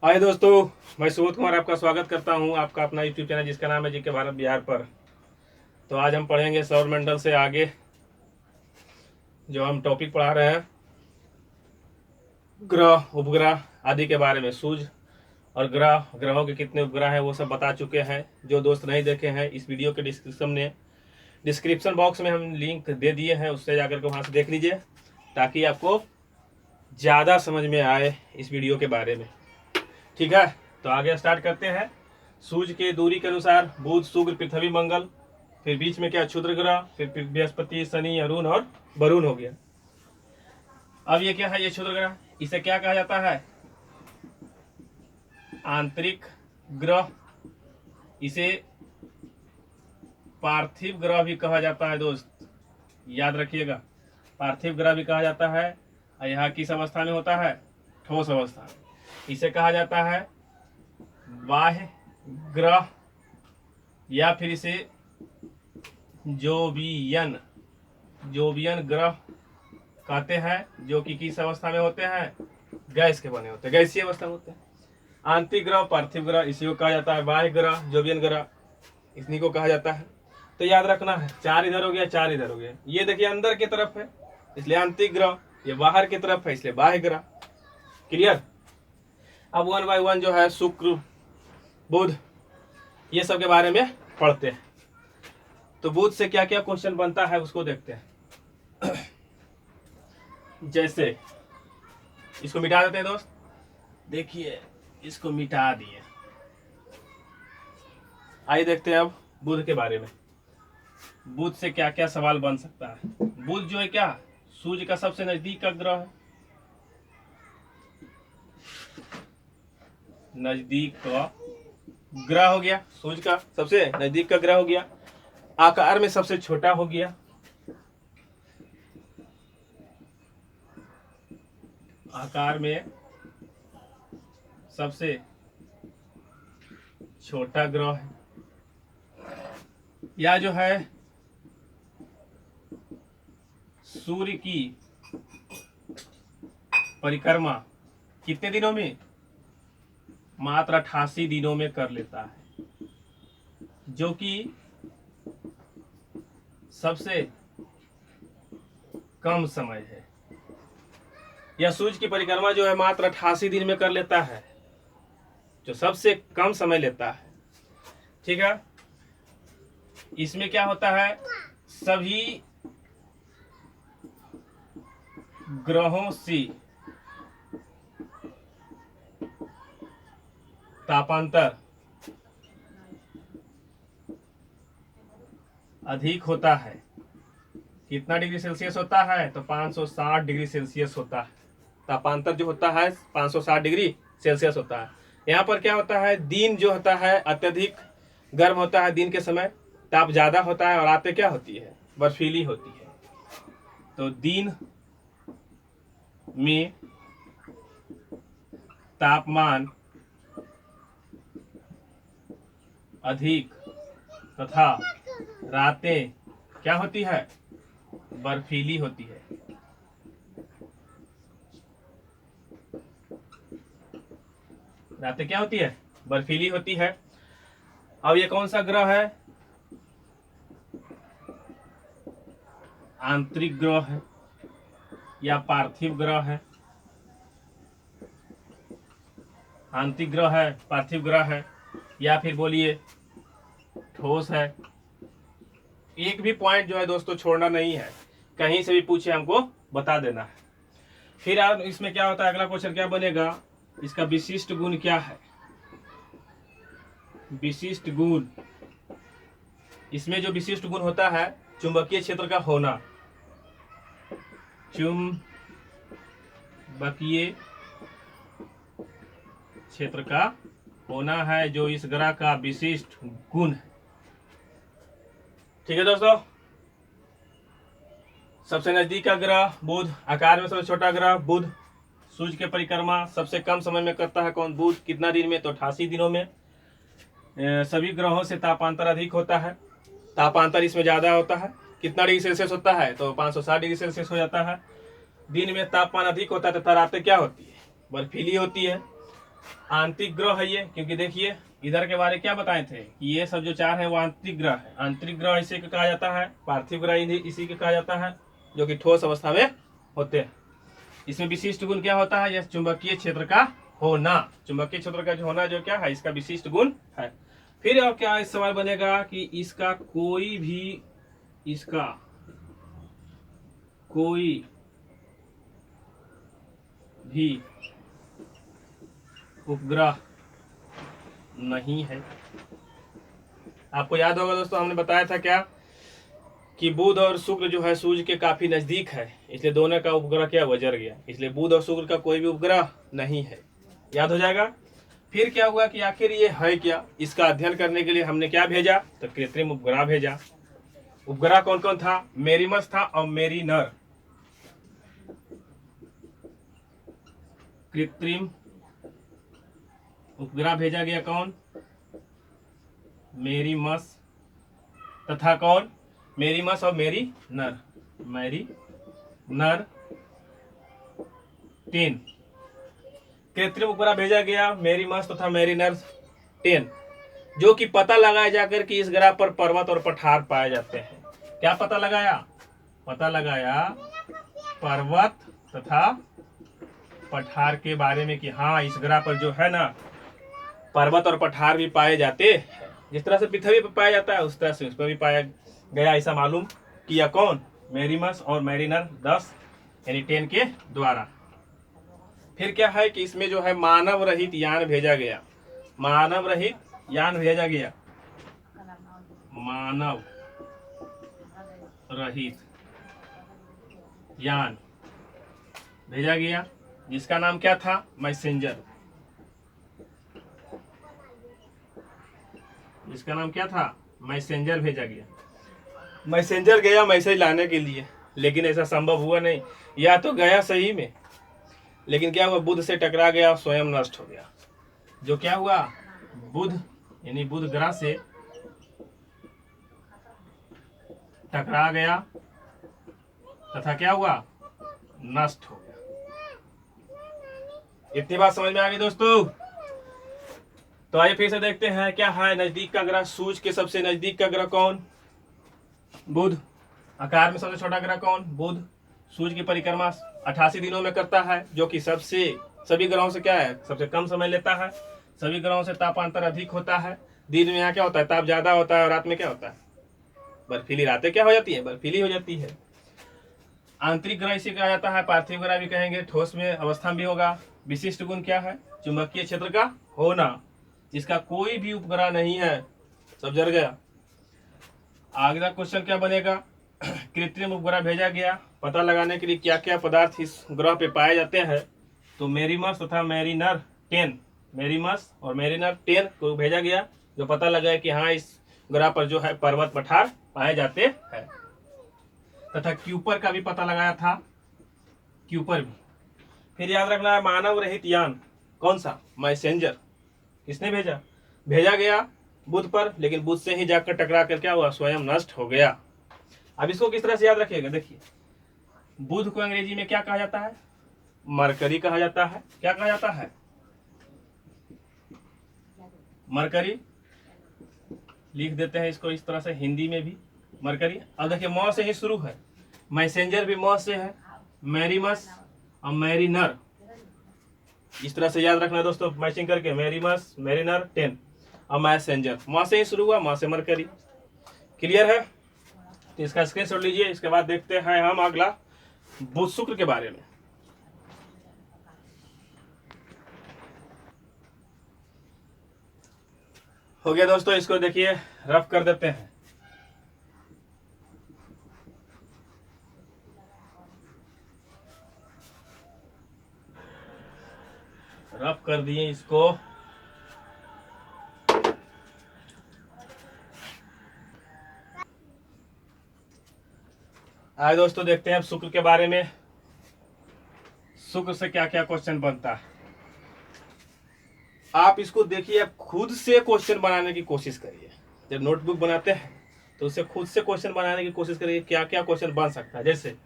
हाय दोस्तों, मैं सुबोध कुमार आपका स्वागत करता हूं आपका अपना यूट्यूब चैनल जिसका नाम है जीके भारत बिहार पर। तो आज हम पढ़ेंगे सौरमंडल से आगे जो हम टॉपिक पढ़ा रहे हैं ग्रह उपग्रह आदि के बारे में। सूर्य और ग्रहों के कितने उपग्रह हैं वो सब बता चुके हैं। जो दोस्त नहीं देखे हैं इस वीडियो के डिस्क्रिप्शन बॉक्स में हम लिंक दे दिए हैं, उससे जाकर के वहाँ से देख लीजिए ताकि आपको ज़्यादा समझ में आए इस वीडियो के बारे में। ठीक है, तो आगे स्टार्ट करते हैं। सूर्य के दूरी के अनुसार बुध, शुक्र, पृथ्वी, मंगल, फिर बीच में क्या क्षुद्र ग्रह, फिर बृहस्पति, शनि, अरुण और वरुण हो गया। अब ये क्या है, ये क्षुद्र ग्रह, इसे क्या कहा जाता है? आंतरिक ग्रह। इसे पार्थिव ग्रह भी कहा जाता है दोस्त, याद रखिएगा। पार्थिव ग्रह भी कहा जाता है। यह किस अवस्था में होता है? ठोस अवस्था में। इसे कहा जाता है बाह्य ग्रह या फिर इसे जोवियन ग्रह कहते हैं, जो कि किस अवस्था में होते हैं? गैस के बने होते हैं, गैसीय अवस्था में होते हैं। आंतरिक ग्रह, पार्थिव ग्रह इसी को कहा जाता है। बाह्य ग्रह, जोवियन ग्रह इसी को कहा जाता है। तो याद रखना है, 4 इधर हो गया, 4 इधर हो गया। ये देखिए अंदर की तरफ है इसलिए आंतरिक ग्रह, ये बाहर की तरफ है इसलिए बाह्य ग्रह। क्लियर? अब 1 बाय 1 जो है शुक्र, बुध, ये सब के बारे में पढ़ते हैं। तो बुध से क्या क्या क्वेश्चन बनता है उसको देखते हैं। जैसे इसको मिटा देते हैं दोस्त, देखिए इसको मिटा दिए। आइए देखते हैं अब बुध के बारे में। बुध से क्या क्या सवाल बन सकता है। बुध जो है क्या, सूर्य का सबसे नजदीक का ग्रह है। नजदीक का ग्रह हो गया, सूर्य का सबसे नजदीक का ग्रह हो गया। आकार में सबसे छोटा हो गया। आकार में सबसे छोटा ग्रह है। या जो है सूर्य की परिक्रमा कितने दिनों में? मात्र 88 दिनों में कर लेता है, जो कि सबसे कम समय है। यह सूर्य की परिक्रमा जो है मात्र 88 दिन में कर लेता है, जो सबसे कम समय लेता है। ठीक है, इसमें क्या होता है, सभी ग्रहों से तापांतर अधिक होता है। कितना डिग्री सेल्सियस होता है? तो 560 डिग्री सेल्सियस होता है। तापांतर जो होता है 560 डिग्री सेल्सियस होता है। यहाँ पर क्या होता है, दिन जो होता है अत्यधिक गर्म होता है, दिन के समय ताप ज्यादा होता है और रातें क्या होती है? बर्फीली होती है। तो दिन में तापमान अधिक तथा रातें क्या होती है? बर्फीली होती है। रातें क्या होती है? बर्फीली होती है। अब ये कौन सा ग्रह है? आंतरिक ग्रह है या पार्थिव ग्रह है? आंतरिक ग्रह है, पार्थिव ग्रह है, या फिर बोलिए ठोस है। एक भी पॉइंट जो है दोस्तों छोड़ना नहीं है, कहीं से भी पूछे हमको बता देना है। फिर इसमें क्या होता है, अगला क्वेश्चन क्या बनेगा, इसका विशिष्ट गुण क्या है? विशिष्ट गुण, इसमें जो विशिष्ट गुण होता है चुंबकीय क्षेत्र का होना। चुंबकीय क्षेत्र का होना है जो इस ग्रह का विशिष्ट गुण है। ठीक है दोस्तों, सबसे नजदीक का ग्रह बुध, आकार में सबसे छोटा ग्रह बुध, सूर्य के परिक्रमा सबसे कम समय में करता है कौन? बुध। कितना दिन में? तो 88 दिनों में। सभी ग्रहों से तापांतर अधिक होता है, तापांतर इसमें ज्यादा होता है। कितना डिग्री सेल्सियस होता है? तो 560 डिग्री सेल्सियस हो जाता है। दिन में तापमान अधिक होता है तथा रातें क्या होती है? बर्फीली होती है। आंतरिक ग्रह है ये, क्योंकि देखिए इधर के बारे में क्या बताए थे कि ये सब जो चार है वो आंतरिक ग्रह है। आंतरिक ग्रह इसी को कहा जाता है, पार्थिव ग्रह इसी को कहा जाता है, जो कि ठोस अवस्था में होते हैं। इसमें विशिष्ट गुण क्या होता है, यह चुंबकीय क्षेत्र का होना, चुंबकीय क्षेत्र का जो होना जो क्या है इसका विशिष्ट गुण है। फिर अब क्या इस सवाल बनेगा कि इसका कोई भी उपग्रह नहीं है। आपको याद होगा दोस्तों, हमने बताया था क्या कि बुध और शुक्र जो है सूर्य के काफी नजदीक है, इसलिए दोनों का उपग्रह क्या वजर गया, इसलिए बुध और शुक्र का कोई भी उपग्रह नहीं है। याद हो जाएगा। फिर क्या हुआ कि आखिर ये है क्या, इसका अध्ययन करने के लिए हमने क्या भेजा, तो कृत्रिम उपग्रह भेजा। उपग्रह कौन कौन था, मेरीमस था और मेरीनर। कृत्रिम उपग्रह भेजा गया कौन, मेरीमस तथा कौन, मेरीमस और मेरीनर 10। कृत्रिम उपग्रह भेजा गया मेरीमस तथा मेरीनर 10, जो कि पता लगाया जाकर कि इस ग्रह पर पर्वत और पठार पाए जाते हैं। क्या पता लगाया, पर्वत तथा पठार के बारे में कि हाँ इस ग्रह पर जो है ना पर्वत और पठार भी पाए जाते हैं। जिस तरह से पृथ्वी पर पाया जाता है उस तरह से उस पर भी पाया गया, ऐसा मालूम किया कौन, मेरीमस और मेरीनर 10 यानी 10 के द्वारा। फिर क्या है कि इसमें जो है मानव रहित यान भेजा गया, मानव रहित यान भेजा गया, मानव रहित यान भेजा गया, जिसका नाम क्या था, मैसेंजर। इसका नाम क्या था, मैसेंजर भेजा गया। मैसेंजर गया मैसेज लाने के लिए, लेकिन ऐसा संभव हुआ नहीं। या तो गया सही में, लेकिन क्या हुआ, बुध से टकरा गया, स्वयं नष्ट हो गया। जो क्या हुआ, बुध यानी बुध ग्रह से टकरा गया तथा क्या हुआ, नष्ट हो गया। इतनी बात समझ में आ गई दोस्तों। तो आइए फिर से देखते हैं क्या है नजदीक का ग्रह, सूर्य के सबसे नजदीक का ग्रह कौन, बुध। आकार में सबसे छोटा ग्रह कौन, बुध। सूर्य की परिक्रमा 88 दिनों में करता है, जो कि सभी ग्रहों से क्या है, सबसे कम समय लेता है। सभी ग्रहों से तापांतर अधिक होता है। दिन में यहाँ क्या होता है, ताप ज्यादा होता है, और रात में क्या होता है, बर्फीली रातें क्या हो जाती है, बर्फीली हो जाती है। आंतरिक ग्रह इसे कहा जाता है, पार्थिव ग्रह भी कहेंगे, ठोस में अवस्था भी होगा। विशिष्ट गुण क्या है, चुंबकीय क्षेत्र का होना, जिसका कोई भी उपग्रह नहीं है, सब जल गया। अगला क्वेश्चन क्या बनेगा, कृत्रिम उपग्रह भेजा गया, पता लगाने के लिए क्या क्या पदार्थ इस ग्रह पे पाए जाते हैं। तो मेरीमस तथा मेरीनर 10, मेरीमस और मेरीनर 10 को भेजा गया, जो पता लगाए कि हाँ इस ग्रह पर जो है पर्वत पठार पाए जाते हैं। तथा क्यूपर का भी पता लगाया था, क्यूपर भी। फिर याद रखना है मानव रहित यान कौन सा, मैसेंजर। किसने भेजा गया बुध पर, लेकिन बुध से ही जाकर टकरा कर क्या हुआ, स्वयं नष्ट हो गया। अब इसको किस तरह से याद रखिएगा, देखिए बुध को अंग्रेजी में क्या कहा जाता है, मरकरी कहा जाता है। क्या कहा जाता है, मरकरी। लिख देते हैं इसको इस तरह से हिंदी में भी, मरकरी। अब देखिए मौ से ही शुरू है, मैसेंजर भी मौ से है, मेरीमस और मेरीनर। इस तरह से याद रखना दोस्तों, मैचिंग करके, मेरीमस, मेरीनर 10 और मैसेंजर। मौ से ही शुरू हुआ, मौ से मरकरी। क्लियर है, तो इसका स्क्रीनशॉट लीजिए। इसके बाद देखते हैं हम अगला बुध शुक्र के बारे में। हो गया दोस्तों, इसको देखिए रफ कर देते हैं। रफ कर दिए इसको। आइए दोस्तों देखते हैं अब शुक्र के बारे में, शुक्र से क्या क्या क्वेश्चन बनता है। आप इसको देखिए, आप खुद से क्वेश्चन बनाने की कोशिश करिए। जब नोटबुक बनाते हैं तो उससे खुद से क्वेश्चन बनाने की कोशिश करिए, क्या क्या क्वेश्चन बन सकता है। जैसे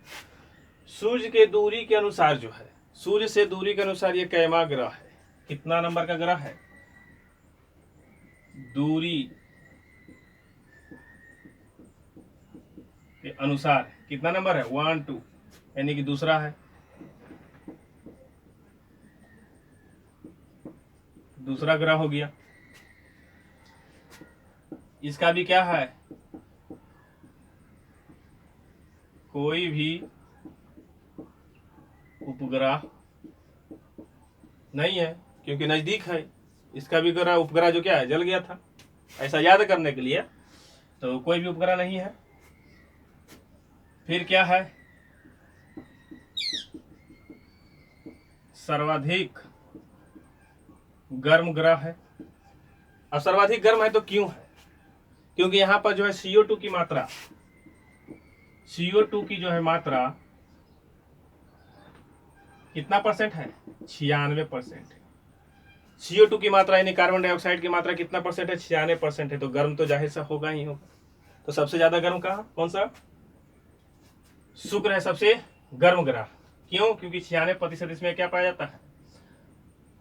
सूर्य के दूरी के अनुसार जो है, सूर्य से दूरी के अनुसार ये कैमा ग्रह है, कितना नंबर का ग्रह है, दूरी के अनुसार कितना नंबर है, 1 2, यानी कि दूसरा है, दूसरा ग्रह हो गया। इसका भी क्या है, कोई भी उपग्रह नहीं है क्योंकि नजदीक है। इसका भी ग्रह उपग्रह जो क्या है, जल गया था, ऐसा याद करने के लिए। तो कोई भी उपग्रह नहीं है। फिर क्या है, सर्वाधिक गर्म ग्रह है। अब सर्वाधिक गर्म है तो क्यों है, क्योंकि यहाँ पर जो है CO2 की मात्रा, CO2 की जो है मात्रा कितना परसेंट है, 96%। CO2 की मात्रा यानी कार्बन डाइऑक्साइड की मात्रा कितना परसेंट है, 96% है। तो गर्म तो जाहिर सा होगा ही होगा। तो सबसे ज्यादा गर्म कहाँ, कौन सा, शुक्र है सबसे गर्म ग्रह। क्यों, क्योंकि 96% इसमें क्या पाया जाता है,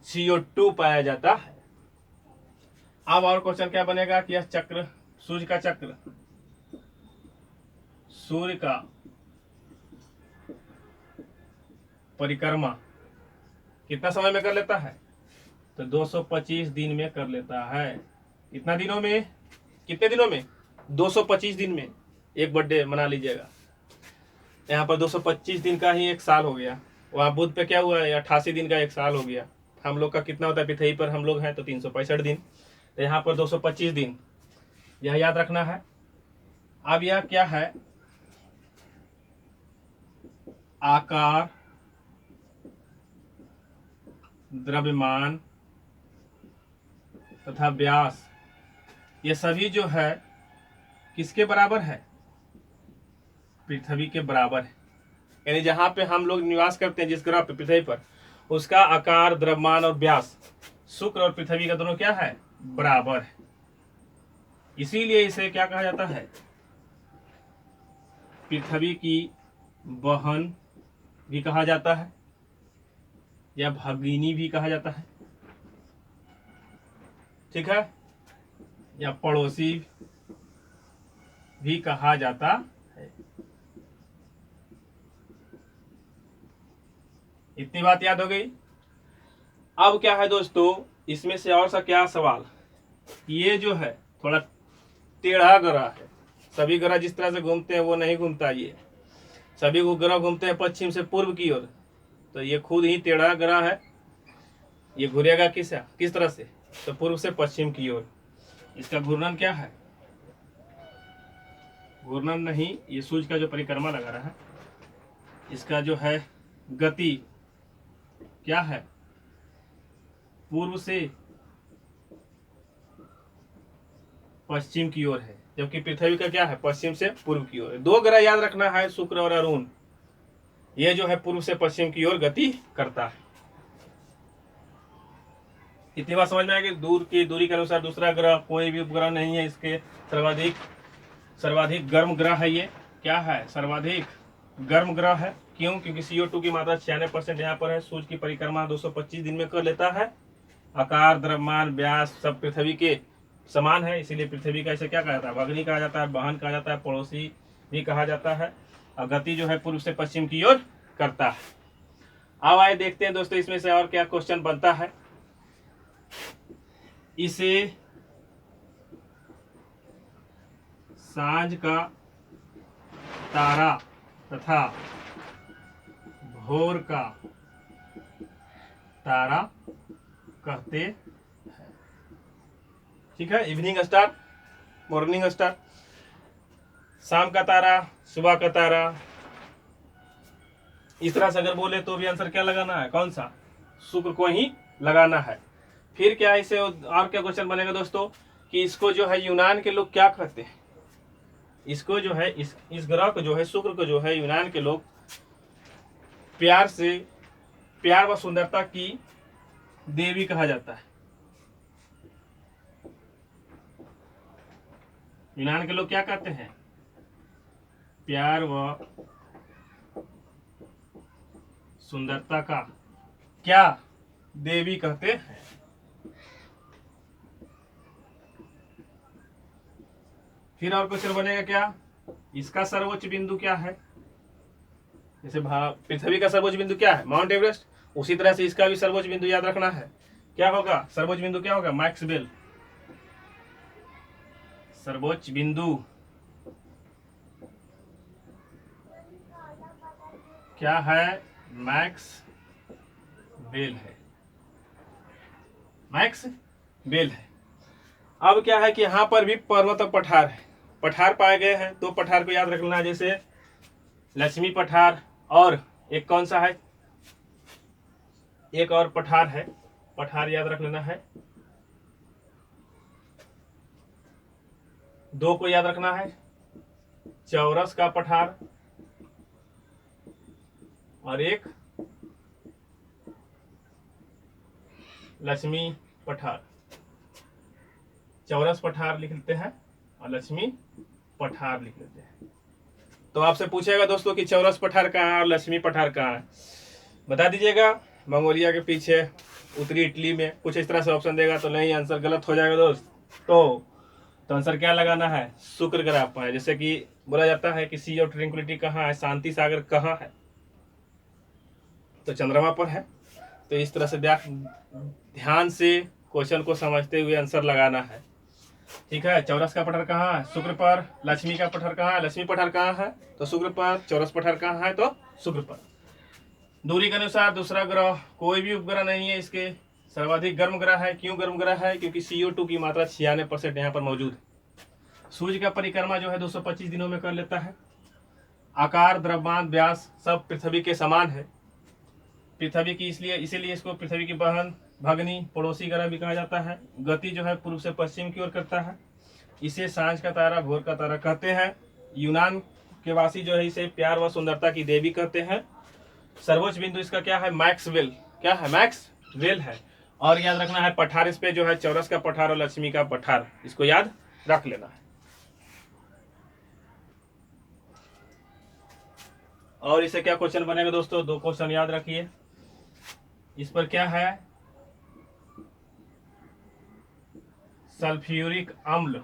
CO2 पाया जाता है। अब और क्वेश्चन क्या बनेगा कि यह चक्र, सूर्य का चक्र, सूर्य का परिक्रमा कितना समय में कर लेता है, तो 225 दिन में कर लेता है। कितना दिनों में, कितने दिनों में, 225 दिन में। एक बर्थडे मना लीजिएगा। यहाँ पर 225 दिन का ही एक साल हो गया। वहाँ बुध पे क्या हुआ है, 88 दिन का एक साल हो गया। हम लोग का कितना होता है, पृथ्वी पर हम लोग हैं तो 365 दिन, तो यहाँ पर 225 दिन, यह याद रखना है। अब यह क्या है, आकार, द्रव्यमान तथा व्यास, ये सभी जो है किसके बराबर है, पृथ्वी के बराबर है। यानी जहां पे हम लोग निवास करते हैं, जिस ग्रह पे, पृथ्वी पर, उसका आकार, द्रव्यमान और व्यास शुक्र और पृथ्वी का दोनों क्या है, बराबर है। इसीलिए इसे क्या कहा जाता है, पृथ्वी की बहन भी कहा जाता है या भगिनी भी कहा जाता है, ठीक है, या पड़ोसी भी कहा जाता है। इतनी बात याद हो गई। अब क्या है दोस्तों, इसमें से और सा क्या सवाल, ये जो है थोड़ा टेढ़ा ग्रह है। सभी ग्रह जिस तरह से घूमते हैं वो नहीं घूमता, ये सभी ग्रह घूमते हैं पश्चिम से पूर्व की ओर, तो ये खुद ही टेढ़ा ग्रह है। ये घूरेगा किस तरह से, तो पूर्व से पश्चिम की ओर। इसका घूर्णन क्या है, घूर्णन नहीं, ये सूर्य का जो परिक्रमा लगा रहा है, इसका जो है गति क्या है, पूर्व से पश्चिम की ओर है, जबकि पृथ्वी का क्या है, पश्चिम से पूर्व की ओर है। दो ग्रह याद रखना है, शुक्र और अरुण, ये जो है पूर्व से पश्चिम की ओर गति करता है। इतनी बात समझ में आएगी। दूर की दूरी के अनुसार दूसरा ग्रह कोई भी उपग्रह नहीं है। इसके सर्वाधिक गर्म ग्रह है ये, क्या है, सर्वाधिक गर्म ग्रह है। क्यों, क्योंकि CO2 की मात्रा 96% यहाँ पर है। सूर्य की परिक्रमा 225 दिन में कर लेता है। आकार, द्रव्यमान, व्यास सब पृथ्वी के समान है, इसीलिए पृथ्वी का इसे क्या कहा जाता है, भगिनी कहा जाता है, बहन कहा जाता है, पड़ोसी भी कहा जाता है। और गति जो है पूर्व से पश्चिम की ओर करता है। अब आए देखते हैं दोस्तों इसमें से और क्या क्वेश्चन बनता है। इसे सांझ का तारा तथा भोर का तारा कहते हैं, ठीक है। इवनिंग स्टार, मॉर्निंग स्टार, शाम का तारा, सुबह का तारा, इस तरह से अगर बोले तो भी आंसर क्या लगाना है, कौन सा, शुक्र को ही लगाना है। फिर क्या इसे और क्या क्वेश्चन बनेगा दोस्तों कि इसको जो है यूनान के लोग क्या कहते हैं, इसको जो है इस ग्रह को जो है, शुक्र को जो है यूनान के लोग प्यार व सुंदरता की देवी कहा जाता है। यूनान के लोग क्या कहते हैं, प्यार व सुंदरता का क्या देवी कहते हैं। फिर और क्वेश्चन बनेगा क्या, इसका सर्वोच्च बिंदु क्या है। जैसे पृथ्वी का सर्वोच्च बिंदु क्या है, माउंट एवरेस्ट, उसी तरह से इसका भी सर्वोच्च बिंदु याद रखना है। क्या होगा सर्वोच्च बिंदु, क्या होगा, मैक्सवेल। सर्वोच्च बिंदु क्या है, मैक्सवेल है, मैक्सवेल है। अब क्या है कि यहाँ पर भी पर्वत और पठार है, पठार पाए गए हैं, दो पठार को याद रखना है, जैसे लक्ष्मी पठार और एक कौन सा है, एक और पठार है, पठार याद रख लेना है, दो को याद रखना है, चौरस का पठार और एक लक्ष्मी पठार। चौरस पठार लिख लेते हैं और लक्ष्मी पठार लिख लेते हैं। तो आपसे पूछेगा दोस्तों कि चौरस पठार कहाँ है और लक्ष्मी पठार कहाँ है, बता दीजिएगा। मंगोलिया के पीछे, उत्तरी इटली में, कुछ इस तरह से ऑप्शन देगा तो नहीं, आंसर गलत हो जाएगा दोस्त। तो आंसर क्या लगाना है, शुक्र ग्रह पर है। जैसे कि बोला जाता है कि सी ऑफ ट्रैंक्विलिटी कहाँ है, शांति सागर कहाँ है, तो चंद्रमा पर है। तो इस तरह से ध्यान से क्वेश्चन को समझते हुए आंसर लगाना है, ठीक है। चौरस का पठार कहाँ है, शुक्र पर। लक्ष्मी का पठार कहाँ है, लक्ष्मी पठार कहाँ है, तो शुक्र पर। चौरस पठार कहाँ है, तो शुक्र पर। दूरी के अनुसार दूसरा ग्रह कोई भी उपग्रह नहीं है, इसके सर्वाधिक गर्म ग्रह है। क्यों गर्म ग्रह है, क्योंकि CO2 की मात्रा 96% यहाँ पर मौजूद है। सूर्य का परिक्रमा जो है 225 दिनों में कर लेता है। आकार, द्रव्यमान, व्यास सब पृथ्वी के समान है। पृथ्वी की इसीलिए इसको पृथ्वी की बहन, भगनी, पड़ोसी ग्रह भी कहा जाता है। गति जो है पूर्व से पश्चिम की ओर करता है। इसे सांझ का तारा, भोर का तारा कहते हैं। यूनान के वासी जो है इसे प्यार व सुंदरता की देवी कहते हैं। सर्वोच्च बिंदु इसका क्या है, मैक्सवेल। क्या है, मैक्सवेल है। और याद रखना है पठार इस पे जो है चौरस का पठार और लक्ष्मी का पठार, इसको याद रख लेना है। और इसे क्या क्वेश्चन बनेगा दोस्तों, दो क्वेश्चन याद रखिए। इस पर क्या है, सल्फ्यूरिक अम्ल,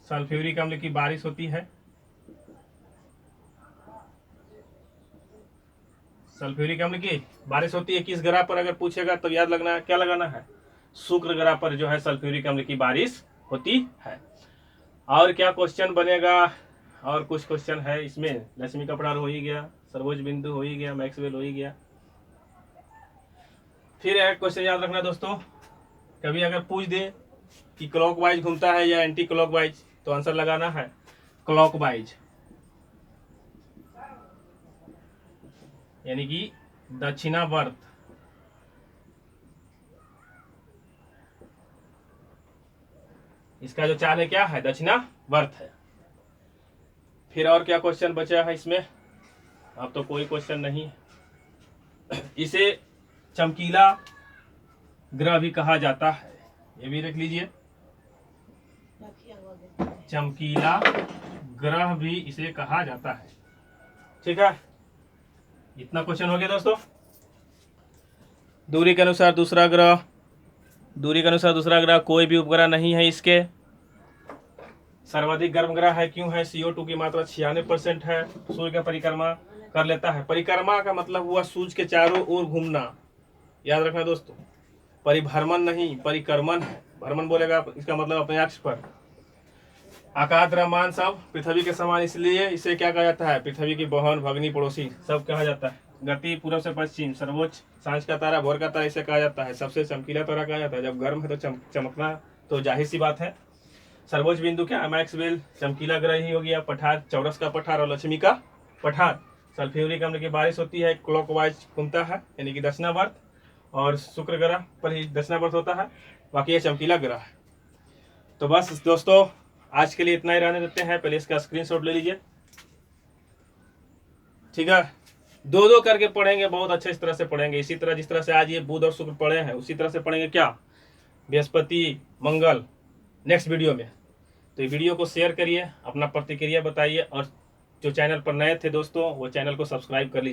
सल्फ्यूरिक अम्ल की बारिश होती है। सल्फ्यूरिक अम्ल की बारिश होती है किस ग्रह पर, अगर पूछेगा तो याद लगना है, क्या लगाना है, शुक्र ग्रह पर जो है सल्फ्यूरिक अम्ल की बारिश होती है। और क्या क्वेश्चन बनेगा, और कुछ क्वेश्चन है इसमें। लक्ष्मी का पठार हो ही गया, सर्वोच्च बिंदु हो ही गया, मैक्सवेल हो ही गया। फिर एक क्वेश्चन याद रखना दोस्तों, कभी अगर पूछ दे कि क्लॉकवाइज घूमता है या एंटी क्लॉकवाइज, तो आंसर लगाना है क्लॉकवाइज, यानी कि दक्षिणावर्त। इसका जो चाल है क्या है, दक्षिणावर्त है। फिर और क्या क्वेश्चन बचा है इसमें, अब तो कोई क्वेश्चन नहीं। इसे चमकीला ग्रह भी कहा जाता है, ये भी रख लीजिए, चमकीला ग्रह भी इसे कहा जाता है, ठीक है। इतना क्वेश्चन हो गया दोस्तों। दूरी के अनुसार दूसरा ग्रह, दूरी के अनुसार दूसरा ग्रह कोई भी उपग्रह नहीं है इसके। सर्वाधिक गर्म ग्रह है, क्यों है, CO2 की मात्रा 96% है। सूर्य का परिक्रमा कर लेता है। परिक्रमा का मतलब हुआ सूर्य के चारों ओर घूमना, याद रखना दोस्तों, परिभ्रमण नहीं, परिक्रमण है। भ्रमण बोलेगा इसका मतलब अपने अक्ष पर। आकार, द्रव्यमान सब पृथ्वी के समान, इसलिए इसे क्या कहा जाता है, पृथ्वी की बहन, भगनी, पड़ोसी सब कहा जाता है। गति पूर्व से पश्चिम, सर्वोच्च, सांझ का तारा, भोर का तारा इसे कहा जाता है। सबसे चमकीला तारा कहा जाता है। जब गर्म है तो चमकना तो जाहिर सी बात है। सर्वोच्च बिंदु क्या है, मैक्सवेल, चमकीला ग्रह ही हो गया। पठार, चौरस का पठार और लक्ष्मी का पठार। सल्फ्यूरिक अम्ल की बारिश होती है, क्लॉकवाइज घूमता है, यानी कि दक्षिणावर्त, और शुक्र ग्रह पर ही दक्षिणावर्त होता है, बाकी ये चमकीला ग्रह है। तो बस दोस्तों आज के लिए इतना ही रहने देते हैं। पहले इसका स्क्रीनशॉट ले लीजिए, ठीक है। दो दो करके पढ़ेंगे, बहुत अच्छे इस तरह से पढ़ेंगे। इसी तरह जिस तरह से आज ये बुध और शुक्र पढ़े हैं, उसी तरह से पढ़ेंगे क्या, बृहस्पति, मंगल, नेक्स्ट वीडियो में। तो ये वीडियो को शेयर करिए, अपना प्रतिक्रिया बताइए, और जो चैनल पर नए थे दोस्तों वो चैनल को सब्सक्राइब कर लीजिए।